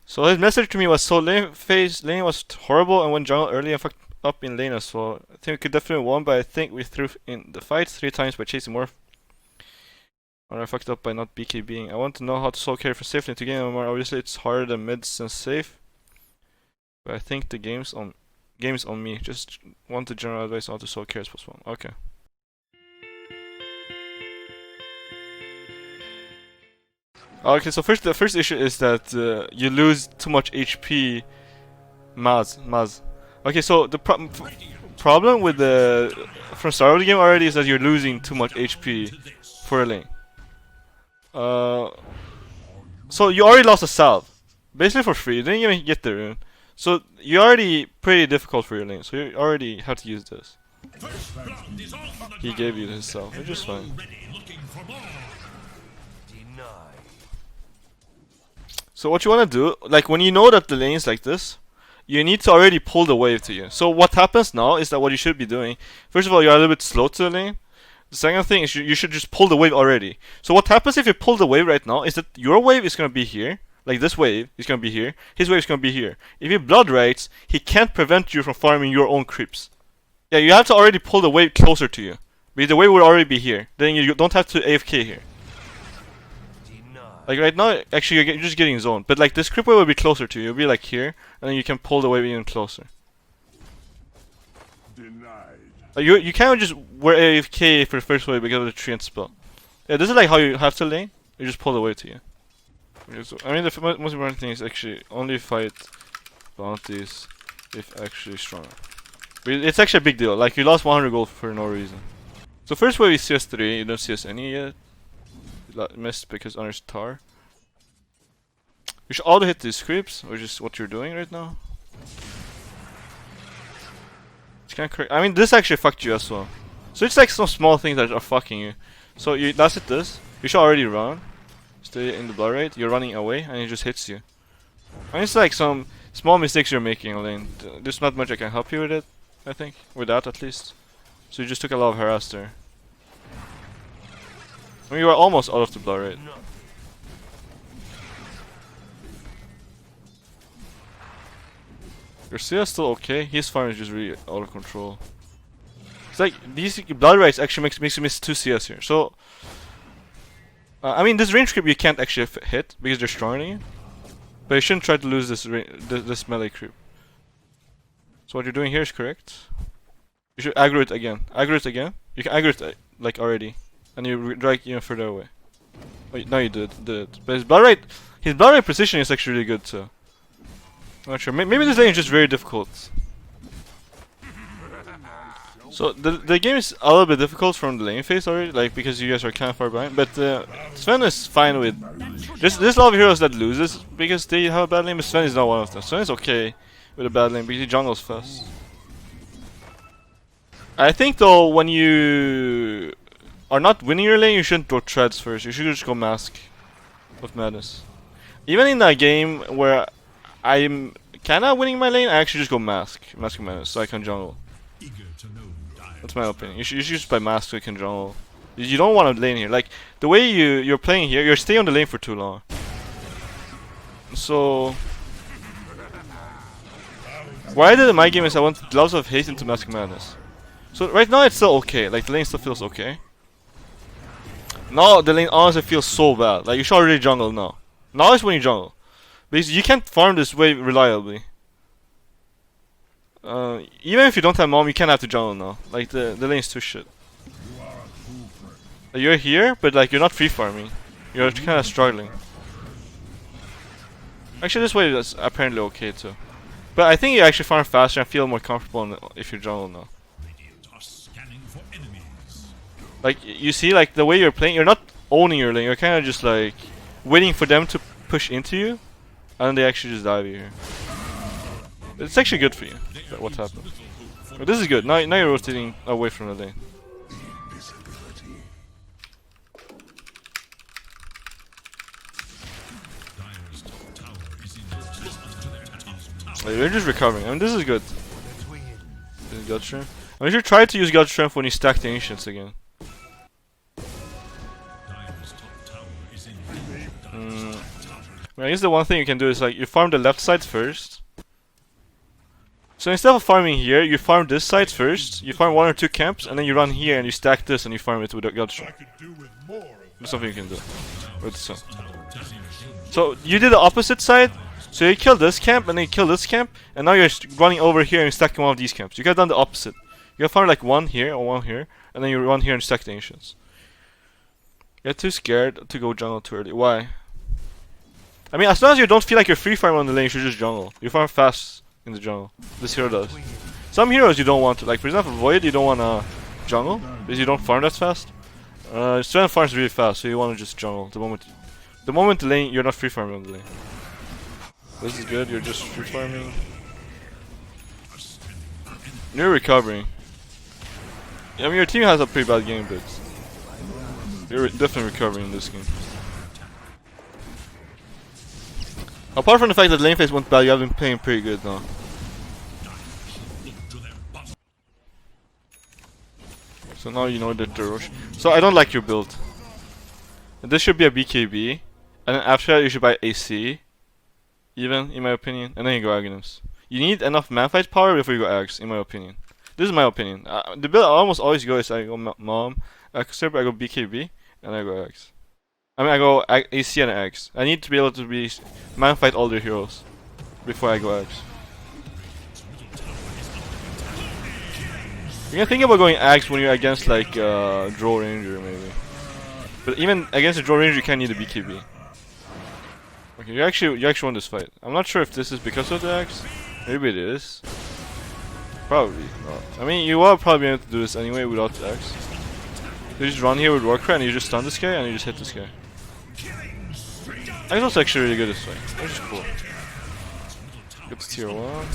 So his message to me was, so lane was horrible and went jungle early and fucked up in lane as well. I think we could definitely won, but I think we threw in the fight 3 times by chasing more. Or I fucked up by not BKBing. I want to know how to solo carry for safely to game more. Obviously it's harder than mids and safe. But I think the game's on me. Just want the general advice on how to solo carry as possible. Okay. Okay, so the first issue is that you lose too much HP. Maz. Okay, so the problem with from start of the game already is that you're losing too much HP for a lane. So you already lost a salve, basically for free. You didn't even get the rune, so you're already pretty difficult for your lane. So you already have to use this. He gave you his salve, which is fine. So what you want to do, like when you know that the lane is like this, you need to already pull the wave to you. So what happens now is that what you should be doing, first of all, you're a little bit slow to the lane. The second thing is you should just pull the wave already. So what happens if you pull the wave right now is that your wave is going to be here, like this wave is going to be here, his wave is going to be here. If he blood rights, he can't prevent you from farming your own creeps. Yeah, you have to already pull the wave closer to you, because the wave will already be here. Then you don't have to AFK here. Like right now, actually you're just getting zoned, but like this creep wave will be closer to you. It'll be like here, and then you can pull the wave even closer. Like you can't just wear AFK for the first wave because of the treant spell. Yeah, this is like how you have to lane. You just pull the wave to you. I mean, the most important thing is actually only fight bounties if actually stronger. But it's actually a big deal. Like you lost 100 gold for no reason. So first wave is CS3. You don't CS any yet. Missed because Honor's Tar. You should auto hit these creeps, which is what you're doing right now. It's kind of crazy. I mean, this actually fucked you as well. So it's like some small things that are fucking you. So you last hit this. You should already run. Stay in the blood rate. You're running away, and it just hits you. I mean, it's like some small mistakes you're making in lane. There's not much I can help you with it. I think with that at least. So you just took a lot of harass there. I mean, you were almost out of the blood rate. Your CS still okay. His farm is just really out of control. It's like these blood rates actually makes you miss 2 CS here. So, I mean, this range creep you can't actually hit because they're stronger than you. But you shouldn't try to lose this melee creep. So what you're doing here is correct. You should aggro it again. Aggro it again. You can aggro it like already. And you drag even further away. Wait, no, you did it. But his blood rate position is actually really good too. I'm not sure. Maybe this lane is just very difficult. So the game is a little bit difficult from the lane phase already, like because you guys are kind of far behind. But Sven is fine with. There's a lot of heroes that loses because they have a bad lane, but Sven is not one of them. Sven is okay with a bad lane because he jungles fast. I think though, when you are not winning your lane, you shouldn't go treads first. You should just go mask of madness. Even in a game where I'm kinda winning my lane, I actually just go mask of madness, so I can jungle. That's my opinion. You should just buy mask so you can jungle. You don't want to lane here. Like the way you're playing here, you're staying on the lane for too long. So what I did in my game is I went Gloves of Haste into Mask of Madness. So right now it's still okay. Like the lane still feels okay. Now the lane honestly feels so bad. Like you should already jungle now. Now is when you jungle. Because you can't farm this way reliably. Even if you don't have mom, you can't have to jungle now. Like the lane is too shit. You're here, but like you're not free farming. You're kind of struggling. Actually, this way is apparently okay too. But I think you actually farm faster and feel more comfortable if you jungle now. Like you see, like the way you're playing, you're not owning your lane. You're kind of just like waiting for them to push into you, and then they actually just dive you here. It's actually good for you. What happened? But this is good. Now you're rotating away from the lane. Like, you're just recovering. I mean, this is good. This is God Strength. I mean, you should try to use God Strength when you stack the Ancients again. I guess the one thing you can do is like you farm the left side first. So instead of farming here, you farm this side first. You farm 1 or 2 camps, and then you run here and you stack this and you farm it with a god shot. That's something you can do with this one. So you did the opposite side. So you kill this camp and then you kill this camp, and now you're running over here and stacking one of these camps. You could have done the opposite. You have farmed like 1 here or 1 here, and then you run here and stack the ancients. You're too scared to go jungle too early. Why? I mean, as long as you don't feel like you're free farming on the lane, you should just jungle. You farm fast in the jungle. This hero does. Some heroes you don't want to, like for example Void, you don't want to jungle because you don't farm that fast. Strand farms really fast, so you want to just jungle the moment the lane you're not free farming on the lane. This is good. You're just free farming. You're recovering. I mean, your team has a pretty bad game, but you're definitely recovering in this game. Apart from the fact that lane phase went bad, you have been playing pretty good now. So now you know that the rush. So I don't like your build. And this should be a BKB, and then after that you should buy AC, even in my opinion, and then you go Aghanim's. You need enough manfight power before you go Ags, in my opinion. This is my opinion. The build I almost always go is I go Mom, I go BKB, and I go Ags. I mean I go AC and Ags. I need to be able to be manfight all their heroes before I go Ags. You can think about going Ags when you're against like Draw Ranger maybe. But even against a Draw Ranger you can't need a BKB. Okay, you actually won this fight. I'm not sure if this is because of the Axe. Maybe it is. Probably not. I mean, you will probably be able to do this anyway without the Axe. You just run here with Warcry and you just stun this guy and you just hit this guy. Axe was actually really good this fight. Which is cool. Get to tier 1.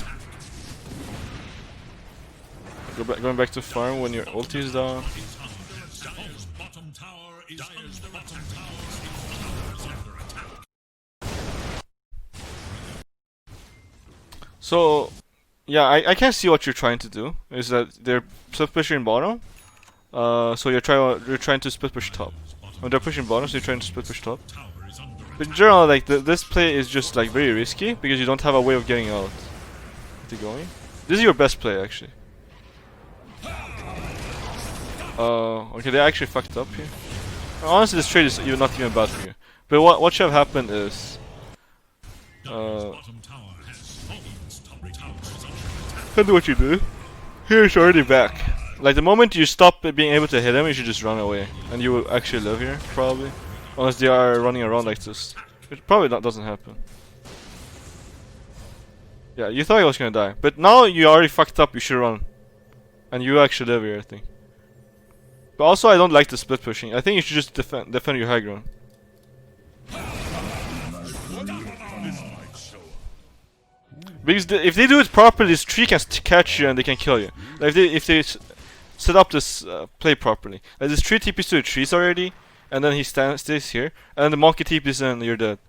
Going back to farm when your ulti is down. So, yeah, I can see what you're trying to do. Is that they're split pushing bottom, so you're trying to split push top. When they're pushing bottom, so you're trying to split push top. But in general, like this play is just like very risky because you don't have a way of getting out. Going. This is your best play actually. Okay, they actually fucked up here. Honestly, this trade is not even bad for you. But what should have happened is, do what you do. Here's already back. Like the moment you stop being able to hit him, you should just run away, and you will actually live here probably, unless they are running around like this, which probably doesn't happen. Yeah, you thought he was gonna die, but now you already fucked up. You should run, and you actually live here, I think. But also, I don't like the split pushing. I think you should just defend your high ground. Because if they do it properly, this tree can catch you and they can kill you. Like if they set up this play properly. Like this tree TPs to the trees already, and then he stays here, and then the monkey TPs and you're dead.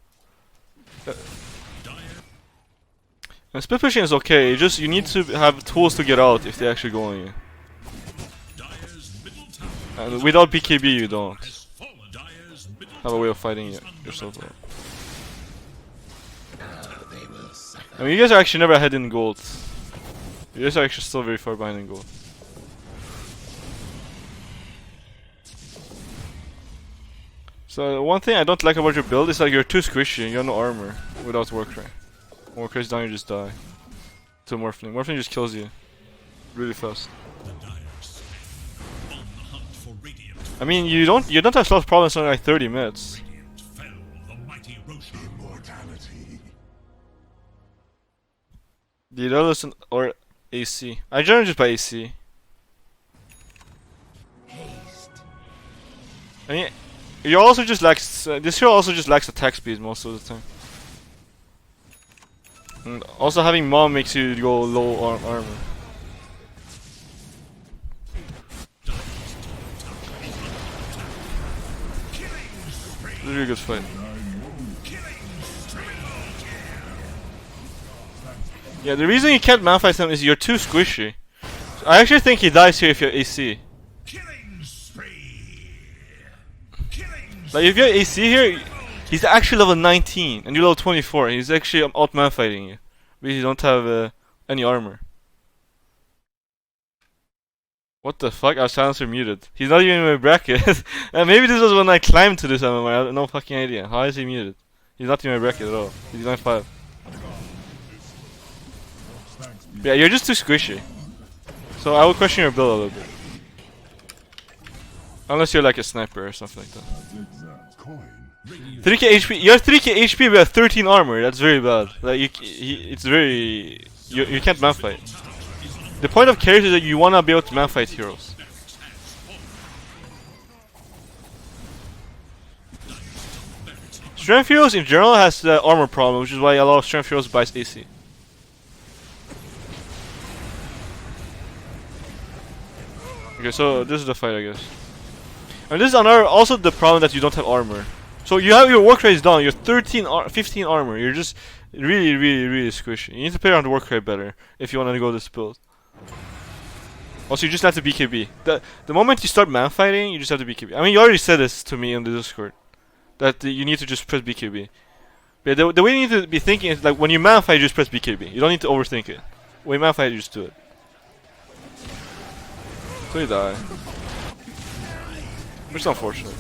And split pushing is okay. You need to have tools to get out if they actually go on you. And without BKB, you don't have a way of fighting yourself out. I mean, you guys are actually never ahead in gold. You guys are actually still very far behind in gold. So one thing I don't like about your build is like you're too squishy and you have no armor without Warcry. Warcry is down, you just die. To Morphling. Morphling just kills you really fast. I mean, you don't have sloth problems on like 30 minutes. The adolescent or AC. I generally just buy AC. I mean, you also just lacks. This hero also just lacks attack speed most of the time. And also having Mom makes you go low on armor. This is a really good fight. Yeah, the reason you can't manfight him is you're too squishy. I actually think he dies here if you're AC. Like if you're AC here, He's actually level 19 and you're level 24. He's actually out man fighting you because you don't have any armor. What the fuck? Our silencer muted. He's not even in my bracket. And maybe this was when I climbed to this MMR. I have no fucking idea. How is he muted? He's not in my bracket at all. He's 9-5. Yeah, you're just too squishy. So I will question your build a little bit. Unless you're like a sniper or something like that. 3k HP. You have 3k HP but 13 armor. That's very bad. Like it's very. You can't man fight. The point of carries is that you wanna be able to man fight heroes. Strength heroes in general has the armor problem, which is why a lot of strength heroes buys AC. Okay, so this is the fight, I guess. And this is also the problem that you don't have armor. So you have your work rate is down. You're 15 armor. You're just really squishy. You need to play around the work rate better if you want to go this build. Also, you just have to BKB. The moment you start man fighting, you just have to BKB. I mean, you already said this to me on the Discord that you need to just press BKB. But the way you need to be thinking is like when you man fight, you just press BKB. You don't need to overthink it. When you man fight, you just do it. So you die. Which is unfortunate.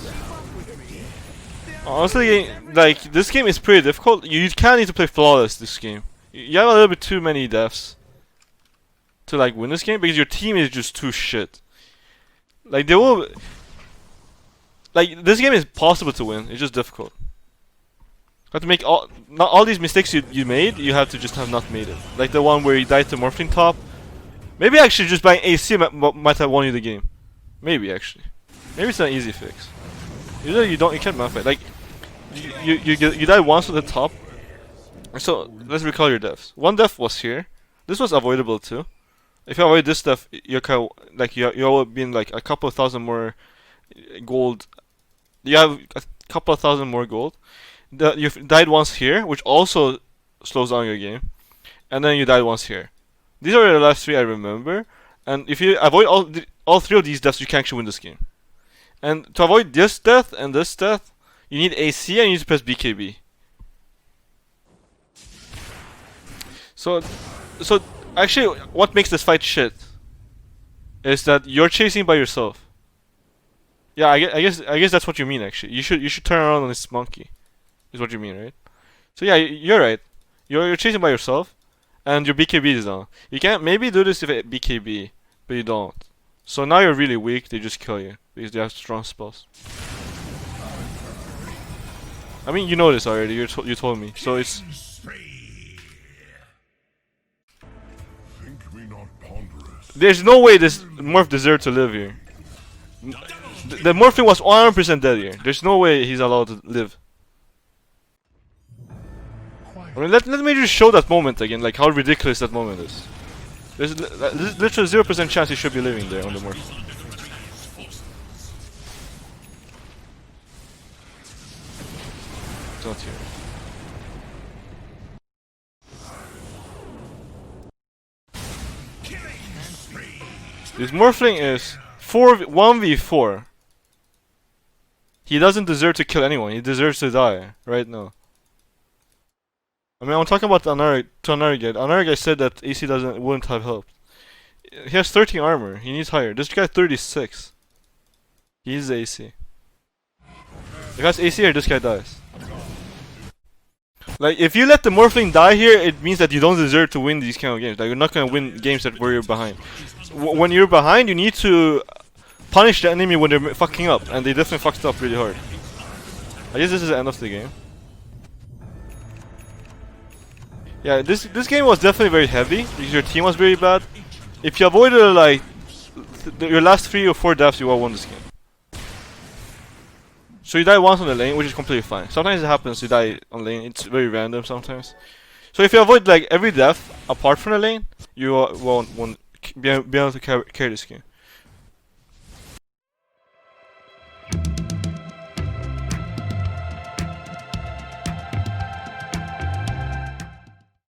Honestly, like this game is pretty difficult. You can't need to play flawless this game. You have a little bit too many deaths to like win this game because your team is just too shit. Like they will. Like this game is possible to win. It's just difficult. You have to make not all these mistakes you made. You have to just have not made it. Like the one where you died to Morphling top. Maybe actually just buying AC might have won you the game. Maybe actually. Maybe it's an easy fix. Usually you can't man fight. Like you die once at the top. So let's recall your deaths. One death was here. This was avoidable too. If you avoid this death, you're kind of like you will be in like a couple of thousand more gold. You have a couple of thousand more gold. You've died once here, which also slows down your game, and then you died once here. These are the last three I remember. And if you avoid all three of these deaths, you can actually win this game. And to avoid this death and this death, you need AC and you need to press BKB. So actually, what makes this fight shit is that you're chasing by yourself. Yeah, I guess that's what you mean. Actually, you should turn around on this monkey. Is what you mean, right? So yeah, you're right. You're chasing by yourself, and your BKB is down. You can't maybe do this if it BKB, but you don't. So now you're really weak. They just kill you because they have strong spells. I mean, you know this already. You told me. So it's. There's no way this morph deserved to live here. The morphing was 100% dead here. There's no way he's allowed to live. I mean, let me just show that moment again, like how ridiculous that moment is. There's literally 0% chance he should be living there on the morph. It's not here. This morphling is 1v4. He doesn't deserve to kill anyone. He deserves to die right now. I mean, I'm talking about another guy. Another guy said that AC wouldn't have helped. He has 13 armor. He needs higher. This guy 36. He's AC. If he has AC here, this guy dies. Like, if you let the morphling die here, it means that you don't deserve to win these kind of games. Like, you're not gonna win games where you're behind. When you're behind, you need to punish the enemy when they're fucking up, and they definitely fucked up really hard. I guess this is the end of the game. Yeah, this game was definitely very heavy because your team was very bad. If you avoided like your last 3 or 4 deaths, you will won this game. So you die once on the lane, which is completely fine. Sometimes it happens you die on lane. It's very random sometimes. So if you avoid like every death apart from the lane, you won't be able to carry this game.